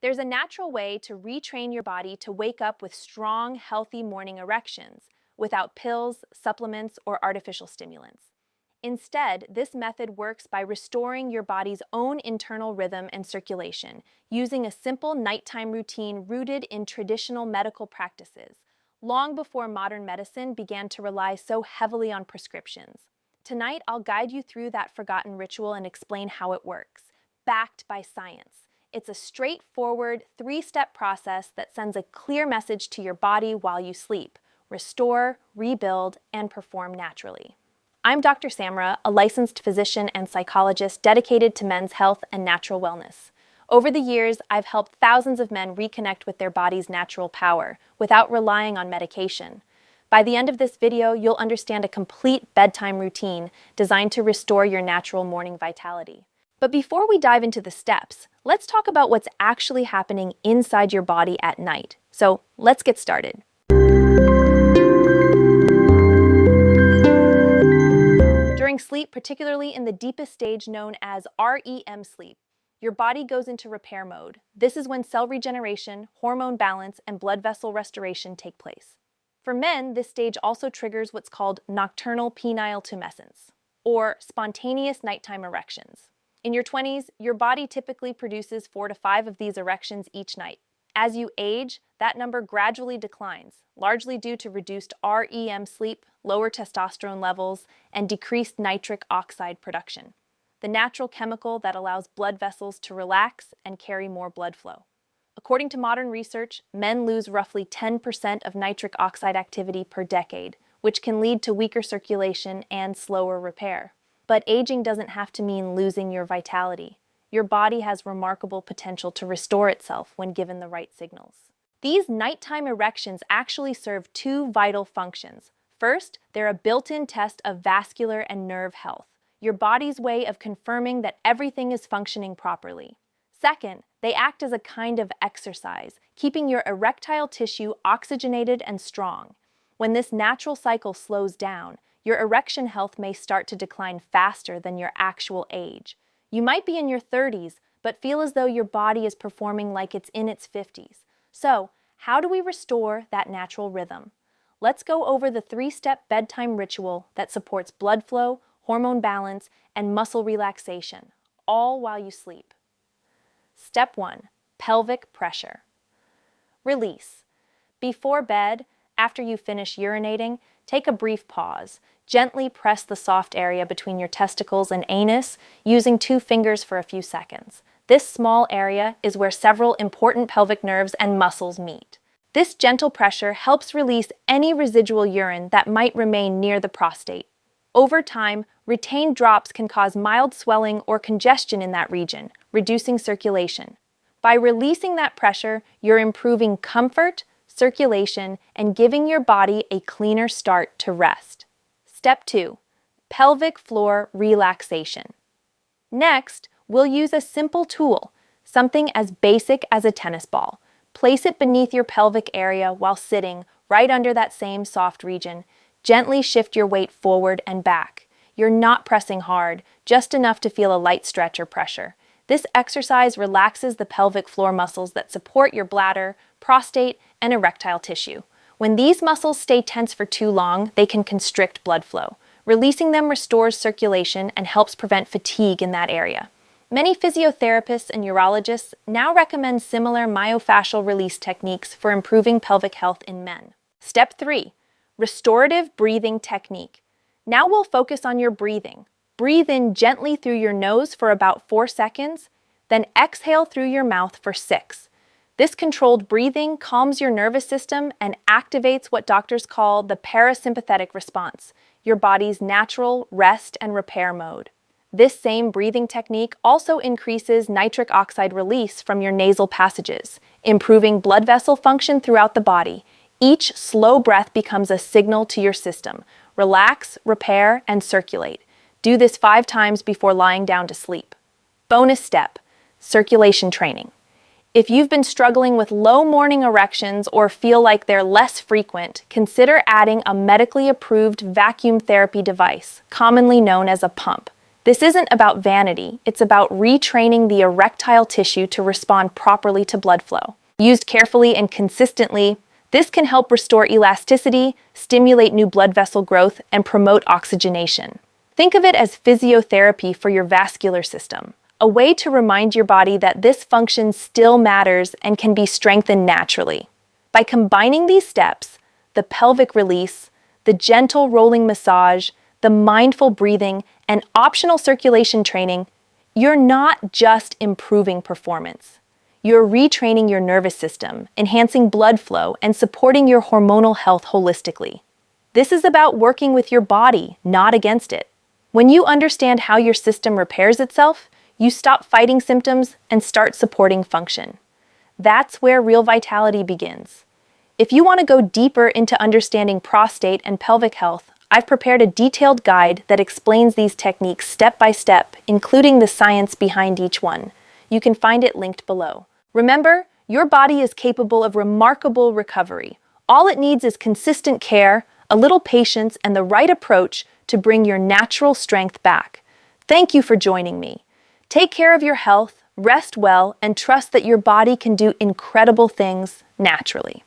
There's a natural way to retrain your body to wake up with strong, healthy morning erections without pills, supplements, or artificial stimulants. Instead, this method works by restoring your body's own internal rhythm and circulation, using a simple nighttime routine rooted in traditional medical practices, long before modern medicine began to rely so heavily on prescriptions. Tonight, I'll guide you through that forgotten ritual and explain how it works, backed by science. It's a straightforward, three-step process that sends a clear message to your body while you sleep: restore, rebuild, and perform naturally. I'm Dr. Samra, a licensed physician and psychologist dedicated to men's health and natural wellness. Over the years, I've helped thousands of men reconnect with their body's natural power without relying on medication. By the end of this video, you'll understand a complete bedtime routine designed to restore your natural morning vitality. But before we dive into the steps, let's talk about what's actually happening inside your body at night. So let's get started. During sleep, particularly in the deepest stage known as REM sleep, your body goes into repair mode. This is when cell regeneration, hormone balance, and blood vessel restoration take place. For men, this stage also triggers what's called nocturnal penile tumescence, or spontaneous nighttime erections. In your 20s, your body typically produces 4 to 5 of these erections each night. As you age, that number gradually declines, largely due to reduced REM sleep, lower testosterone levels, and decreased nitric oxide production, the natural chemical that allows blood vessels to relax and carry more blood flow. According to modern research, men lose roughly 10% of nitric oxide activity per decade, which can lead to weaker circulation and slower repair. But aging doesn't have to mean losing your vitality. Your body has remarkable potential to restore itself when given the right signals. These nighttime erections actually serve 2 vital functions. First, they're a built-in test of vascular and nerve health, your body's way of confirming that everything is functioning properly. Second, they act as a kind of exercise, keeping your erectile tissue oxygenated and strong. When this natural cycle slows down, your erection health may start to decline faster than your actual age. You might be in your 30s, but feel as though your body is performing like it's in its 50s. So, how do we restore that natural rhythm? Let's go over the 3-step bedtime ritual that supports blood flow, hormone balance, and muscle relaxation, all while you sleep. Step 1. Pelvic pressure. Release. Before bed, after you finish urinating, take a brief pause. Gently press the soft area between your testicles and anus using 2 fingers for a few seconds. This small area is where several important pelvic nerves and muscles meet. This gentle pressure helps release any residual urine that might remain near the prostate. Over time, retained drops can cause mild swelling or congestion in that region, reducing circulation. By releasing that pressure, you're improving comfort, circulation, and giving your body a cleaner start to rest. Step 2. Pelvic floor relaxation. Next, we'll use a simple tool, something as basic as a tennis ball. Place it beneath your pelvic area while sitting right under that same soft region. Gently shift your weight forward and back. You're not pressing hard, just enough to feel a light stretch or pressure. This exercise relaxes the pelvic floor muscles that support your bladder, prostate, and erectile tissue. When these muscles stay tense for too long, they can constrict blood flow. Releasing them restores circulation and helps prevent fatigue in that area. Many physiotherapists and urologists now recommend similar myofascial release techniques for improving pelvic health in men. Step 3. Restorative breathing technique. Now we'll focus on your breathing. Breathe in gently through your nose for about 4 seconds, then exhale through your mouth for 6. This controlled breathing calms your nervous system and activates what doctors call the parasympathetic response, your body's natural rest and repair mode. This same breathing technique also increases nitric oxide release from your nasal passages, improving blood vessel function throughout the body. Each slow breath becomes a signal to your system. Relax, repair, and circulate. Do this 5 times before lying down to sleep. Bonus step: circulation training. If you've been struggling with low morning erections or feel like they're less frequent, consider adding a medically approved vacuum therapy device, commonly known as a pump. This isn't about vanity, it's about retraining the erectile tissue to respond properly to blood flow. Used carefully and consistently, this can help restore elasticity, stimulate new blood vessel growth, and promote oxygenation. Think of it as physiotherapy for your vascular system, a way to remind your body that this function still matters and can be strengthened naturally. By combining these steps, the pelvic release, the gentle rolling massage, the mindful breathing, and optional circulation training, you're not just improving performance. You're retraining your nervous system, enhancing blood flow, and supporting your hormonal health holistically. This is about working with your body, not against it. When you understand how your system repairs itself, you stop fighting symptoms and start supporting function. That's where real vitality begins. If you want to go deeper into understanding prostate and pelvic health, I've prepared a detailed guide that explains these techniques step by step, including the science behind each one. You can find it linked below. Remember, your body is capable of remarkable recovery. All it needs is consistent care, a little patience, and the right approach to bring your natural strength back. Thank you for joining me. Take care of your health, rest well, and trust that your body can do incredible things naturally.